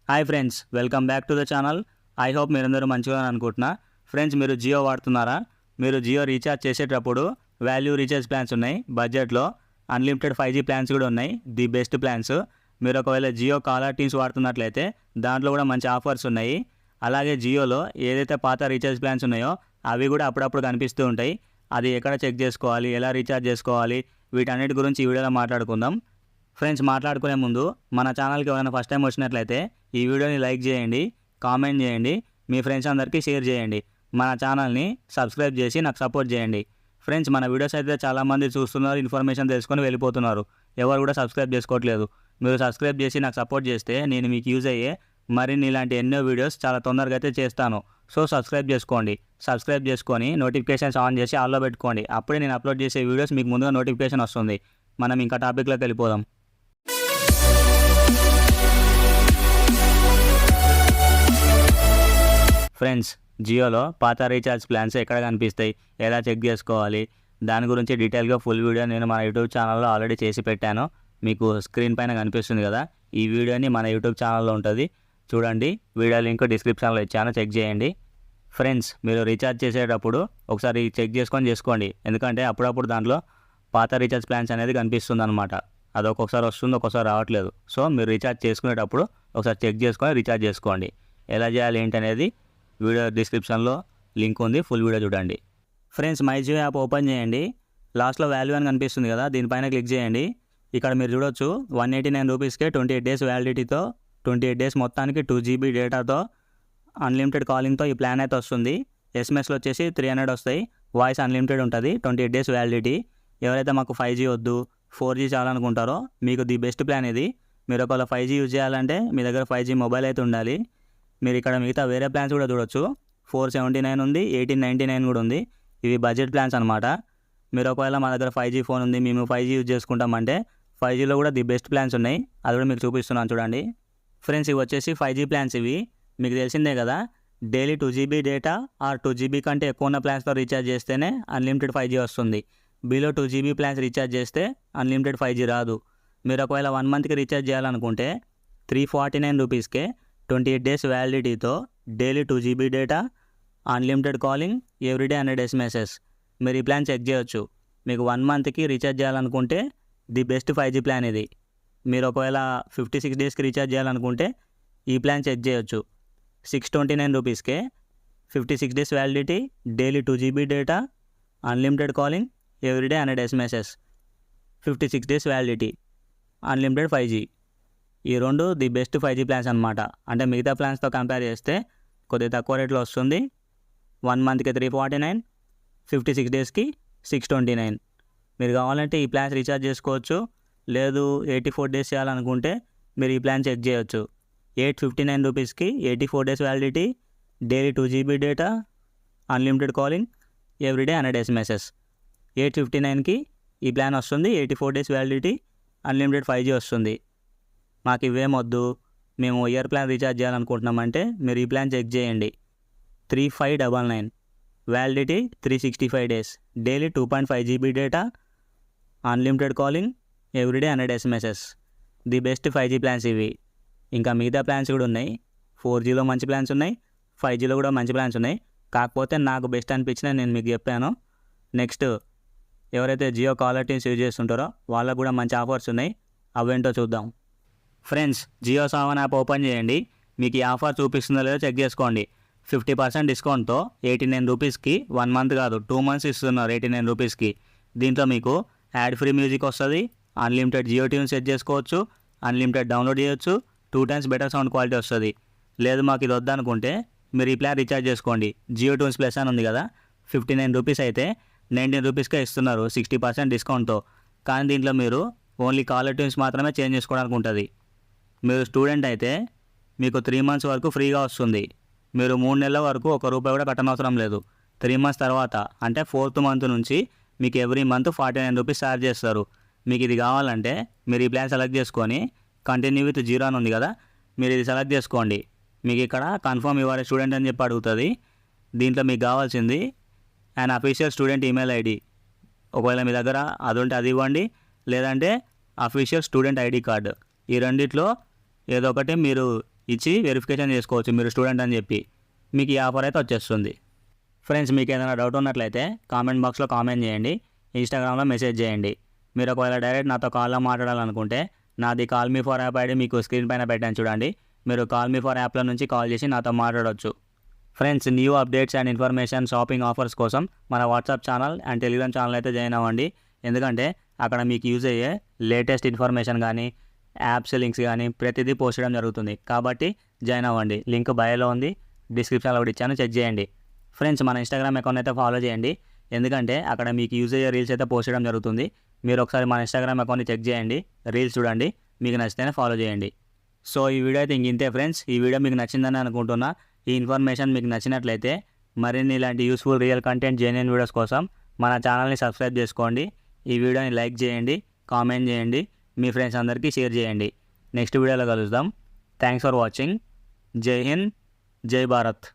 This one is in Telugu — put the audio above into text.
Hi friends, welcome back to the channel. I hope మీరందరూ మంచిగా అనుకుంటున్నా. ఫ్రెండ్స్, మీరు జియో వాడుతున్నారా? మీరు జియో రీఛార్జ్ చేసేటప్పుడు వాల్యూ రీఛార్జ్ ప్లాన్స్ ఉన్నాయి. బడ్జెట్లో అన్లిమిటెడ్ 5G ప్లాన్స్ కూడా ఉన్నాయి. The best plans. మీరు ఒకవేళ జియో కాలర్ టీమ్స్ వాడుతున్నట్లయితే దాంట్లో కూడా మంచి ఆఫర్స్ ఉన్నాయి. అలాగే జియోలో ఏదైతే పాత రీఛార్జ్ ప్లాన్స్ ఉన్నాయో అవి కూడా అప్పుడప్పుడు కనిపిస్తూ ఉంటాయి. అది ఎక్కడ చెక్ చేసుకోవాలి, ఎలా రీఛార్జ్ చేసుకోవాలి, వీటన్నిటి గురించి ఈ వీడియోలో మాట్లాడుకుందాం. ఫ్రెండ్స్, మాట్లాడుకునే ముందు మన ఛానల్కి ఎవరైనా ఫస్ట్ టైం వచ్చినట్లయితే ఈ వీడియోని లైక్ చేయండి, కామెంట్ చేయండి, మీ ఫ్రెండ్స్ అందరికీ షేర్ చేయండి. మన ఛానల్ని సబ్స్క్రైబ్ చేసి నాకు సపోర్ట్ చేయండి. ఫ్రెండ్స్, మన వీడియోస్ అయితే చాలామంది చూస్తున్నారు, ఇన్ఫర్మేషన్ తెలుసుకొని వెళ్ళిపోతున్నారు. ఎవరు కూడా సబ్స్క్రైబ్ చేసుకోవట్లేదు. మీరు సబ్స్క్రైబ్ చేసి నాకు సపోర్ట్ చేస్తే నేను మీకు యూజ్ అయ్యే మరిన్ని ఇలాంటి ఎన్నో వీడియోస్ చాలా తొందరగా అయితే చేస్తాను. సో సబ్స్క్రైబ్ చేసుకోండి. సబ్స్క్రైబ్ చేసుకొని నోటిఫికేషన్స్ ఆన్ చేసి ఆల్లో పెట్టుకోండి. అప్పుడే నేను అప్లోడ్ చేసే వీడియోస్ మీకు ముందుగా నోటిఫికేషన్ వస్తుంది. మనం ఇంకా టాపిక్లోకి వెళ్ళిపోదాం. ఫ్రెండ్స్, జియోలో పాత రీఛార్జ్ ప్లాన్స్ ఎక్కడ కనిపిస్తాయి, ఎలా చెక్ చేసుకోవాలి, దాని గురించి డీటెయిల్గా ఫుల్ వీడియో నేను మన యూట్యూబ్ ఛానల్లో ఆల్రెడీ చేసి పెట్టాను. మీకు స్క్రీన్ పైన కనిపిస్తుంది కదా, ఈ వీడియోని మన యూట్యూబ్ ఛానల్లో ఉంటుంది, చూడండి. వీడియో లింక్ డిస్క్రిప్షన్లో ఇచ్చాను, చెక్ చేయండి. ఫ్రెండ్స్, మీరు రీఛార్జ్ చేసేటప్పుడు ఒకసారి చెక్ చేసుకోండి. ఎందుకంటే అప్పుడప్పుడు దాంట్లో పాత రీఛార్జ్ ప్లాన్స్ అనేది కనిపిస్తుంది అనమాట. అది ఒక్కొక్కసారి వస్తుంది, ఒక్కొక్కసారి రావట్లేదు. సో మీరు రీఛార్జ్ చేసుకునేటప్పుడు ఒకసారి చెక్ చేసుకొని రీఛార్జ్ చేసుకోండి. ఎలా చేయాలి ఏంటి అనేది వీడియో డిస్క్రిప్షన్లో లింక్ ఉంది, ఫుల్ వీడియో చూడండి. Friends, my Jio app open చేయండి. లాస్ట్లో వాల్యూ అని కనిపిస్తుంది కదా, దీనిపైన క్లిక్ చేయండి. ఇక్కడ మీరు చూడొచ్చు 189 రూపీస్కే 28 డేస్ వ్యాలిడిటీతో 28 డేస్ మొత్తానికి 2GB డేటాతో అన్లిమిటెడ్ కాలింగ్తో ఈ ప్లాన్ అయితే వస్తుంది. ఎస్ఎంఎస్లో వచ్చేసి 300 వస్తాయి. వాయిస్ అన్లిమిటెడ్ ఉంటుంది. 28 డేస్ వ్యాలిడిటీ. ఎవరైతే మాకు 5G వద్దు, 4G చాలనుకుంటారో మీకు ది బెస్ట్ ప్లాన్ ఇది. మీరు ఒకవేళ 5G యూజ్ చేయాలంటే మీ దగ్గర 5G మొబైల్ అయితే ఉండాలి. మీరు ఇక్కడ మిగతా వేరే ప్లాన్స్ కూడా చూడొచ్చు. 479 ఉంది, 1899 కూడా ఉంది. ఇవి బడ్జెట్ ప్లాన్స్ అనమాట. మీరు ఒకవేళ మా దగ్గర 5G ఫోన్ ఉంది, మేము 5G యూజ్ చేసుకుంటామంటే 5Gలో కూడా ది బెస్ట్ ప్లాన్స్ ఉన్నాయి. అది కూడా మీకు చూపిస్తున్నాను చూడండి. ఫ్రెండ్స్, ఇవి వచ్చేసి 5G ప్లాన్స్. ఇవి మీకు తెలిసిందే కదా, daily 2GB data are 2GB కంటే ఎక్కువ ఉన్న ప్లాన్స్తో రీఛార్జ్ చేస్తేనే అన్లిమిటెడ్ 5G వస్తుంది. బిలో 2GB ప్లాన్స్ రీఛార్జ్ చేస్తే అన్లిమిటెడ్ 5G రాదు. మీరు ఒకవేళ 1 మంత్కి రీఛార్జ్ చేయాలనుకుంటే 349 రూపీస్కే 28 డేస్ వ్యాలిడిటీతో daily 2GB data, unlimited calling, everyday 100 SMS. మీరు ఈ ప్లాన్ చెక్ చేయొచ్చు. మీకు 1 మంత్కి రీఛార్జ్ చేయాలనుకుంటే ది బెస్ట్ 5G ప్లాన్ ఇది. మీరు ఒకవేళ 56 డేస్కి రీఛార్జ్ చేయాలనుకుంటే ఈ ప్లాన్ చెక్ చేయొచ్చు. 629 రూపీస్కే 56 days validity, daily 2GB data, unlimited calling, everyday 100 SMS, 56 days validity, unlimited 5G. ఈ రెండు ది బెస్ట్ 5G ప్లాన్స్ అనమాట. అంటే మిగతా ప్లాన్స్తో కంపేర్ చేస్తే కొద్దిగా తక్కువ రేట్లో వస్తుంది. 1 మంత్కి 349, 56 డేస్కి 629. మీరు కావాలంటే ఈ ప్లాన్స్ రీఛార్జ్ చేసుకోవచ్చు. లేదు 84 డేస్ చేయాలనుకుంటే మీరు ఈ ప్లాన్ చెక్ చేయొచ్చు. 859 రూపీస్కి 84 days validity, daily 2GB data, unlimited calling, everyday 100 SMS. 859కి ఈ ప్లాన్ వస్తుంది. 84 డేస్ వ్యాలిడిటీ, అన్లిమిటెడ్ 5G వస్తుంది. మాకు ఇవేం వద్దు, మేము ఇయర్ ప్లాన్ రీఛార్జ్ చేయాలనుకుంటున్నామంటే మీరు ఈ ప్లాన్ చెక్ చేయండి. 3599, validity 365 days, daily 2.5GB data, unlimited calling, everyday 100 SMS. The best 5G plans ఇవి. ఇంకా మిగతా ప్లాన్స్ కూడా ఉన్నాయి. 4Gలో మంచి ప్లాన్స్ ఉన్నాయి, 5Gలో కూడా మంచి ప్లాన్స్ ఉన్నాయి. కాకపోతే నాకు బెస్ట్ అనిపించిన నేను మీకు చెప్పాను. నెక్స్ట్, ఎవరైతే జియో కాలర్ టీమ్స్ యూజ్ చేస్తుంటారో వాళ్ళకు కూడా మంచి ఆఫర్స్ ఉన్నాయి. అవేంటో చూద్దాం. Friends, Jio Saavn app open చేయండి. మీకు ఈ ఆఫర్ చూపిస్తుందో లేదో చెక్ చేసుకోండి. 50% డిస్కౌంట్తో 89 రూపీస్కి 1 మంత్ కాదు 2 మంత్స్ ఇస్తున్నారు. 89 రూపీస్కి. దీంట్లో మీకు యాడ్ ఫ్రీ మ్యూజిక్ వస్తుంది, అన్లిమిటెడ్ జియో ట్యూన్ సెట్ చేసుకోవచ్చు, అన్లిమిటెడ్ డౌన్లోడ్ చేయొచ్చు, 2 టైమ్స్ బెటర్ సౌండ్ క్వాలిటీ వస్తుంది. లేదు మాకు ఇది వద్దనుకుంటే మీరు ఈ ప్లాన్ రీఛార్జ్ చేసుకోండి. జియో ట్యూన్స్ ప్లస్ అని ఉంది కదా, 59 రూపీస్ అయితే 19 రూపీస్కే ఇస్తున్నారు 60% డిస్కౌంట్తో. కానీ దీంట్లో మీరు ఓన్లీ కాలర్ ట్యూన్స్ మాత్రమే చేంజ్ చేసుకోవడానికి ఉంటుంది. మీరు స్టూడెంట్ అయితే మీకు 3 మంత్స్ వరకు ఫ్రీగా వస్తుంది. మీరు 3 నెలల వరకు ₹1 కూడా కట్టనవసరం లేదు. 3 మంత్స్ తర్వాత అంటే 4th మంత్ నుంచి మీకు ఎవ్రీ మంత్ 49 రూపీస్ ఛార్జ్ చేస్తారు. మీకు ఇది కావాలంటే మీరు ఈ ప్లాన్ సెలెక్ట్ చేసుకొని కంటిన్యూ విత్ జీరో అని ఉంది కదా, మీరు ఇది సెలెక్ట్ చేసుకోండి. మీకు ఇక్కడ కన్ఫర్మ్ యువర్ స్టూడెంట్ అని చెప్పి అడుగుతుంది. దీంట్లో మీకు కావాల్సింది and official student email ID. ఒకవేళ మీ దగ్గర అది ఉంటే అది ఇవ్వండి, లేదంటే అఫీషియల్ స్టూడెంట్ ఐడి కార్డు. ఈ రెండిట్లో ఏదో ఒకటి మీరు ఇచ్చి వెరిఫికేషన్ చేసుకోవచ్చు మీరు స్టూడెంట్ అని చెప్పి. మీకు ఈ ఆఫర్ అయితే వచ్చేస్తుంది. ఫ్రెండ్స్, మీకు ఏదైనా డౌట్ ఉన్నట్లయితే కామెంట్ బాక్స్లో కామెంట్ చేయండి, ఇన్స్టాగ్రామ్లో మెసేజ్ చేయండి. మీరు ఒకవేళ డైరెక్ట్ నాతో కాల్లో మాట్లాడాలనుకుంటే నాది call me for app ID మీకు స్క్రీన్ పైన పెట్టాను చూడండి. మీరు కాల్ మీ ఫర్ యాప్లో నుంచి కాల్ చేసి నాతో మాట్లాడవచ్చు. Friends, new updates and information, shopping offers కోసం మన WhatsApp channel and Telegram channel అయితే జాయిన్ అవ్వండి. ఎందుకంటే అక్కడ మీకు యూజ్ అయ్యే లేటెస్ట్ ఇన్ఫర్మేషన్ కానీ యాప్స్ లింక్స్ కానీ ప్రతిదీ పోస్ట్ చేయడం జరుగుతుంది. కాబట్టి జాయిన్ అవ్వండి. లింక్ బయోలో ఉంది, డిస్క్రిప్షన్లో కూడా ఇచ్చాను, చెక్ చేయండి. ఫ్రెండ్స్, మన ఇన్స్టాగ్రామ్ అకౌంట్ అయితే ఫాలో చేయండి. ఎందుకంటే అక్కడ మీకు యూజ్ అయ్యే రీల్స్ అయితే పోస్ట్ చేయడం జరుగుతుంది. మీరు ఒకసారి మన ఇన్స్టాగ్రామ్ అకౌంట్ని చెక్ చేయండి, రీల్స్ చూడండి, మీకు నచ్చితేనే ఫాలో చేయండి. సో ఈ వీడియో అయితే ఇంతే ఫ్రెండ్స్. ఈ వీడియో మీకు నచ్చిందని అనుకుంటున్నా. ఈ ఇన్ఫర్మేషన్ మీకు నచ్చినట్లయితే మరిన్ని ఇలాంటి useful real content genuine videos కోసం మన ఛానల్ని సబ్స్క్రైబ్ చేసుకోండి. ఈ వీడియోని లైక్ చేయండి, కామెంట్ చేయండి, మీ ఫ్రెండ్స్ అందరికీ షేర్ చేయండి. నెక్స్ట్ వీడియోలో కలుద్దాం. Thanks for watching. జై హింద్, జై భారత్.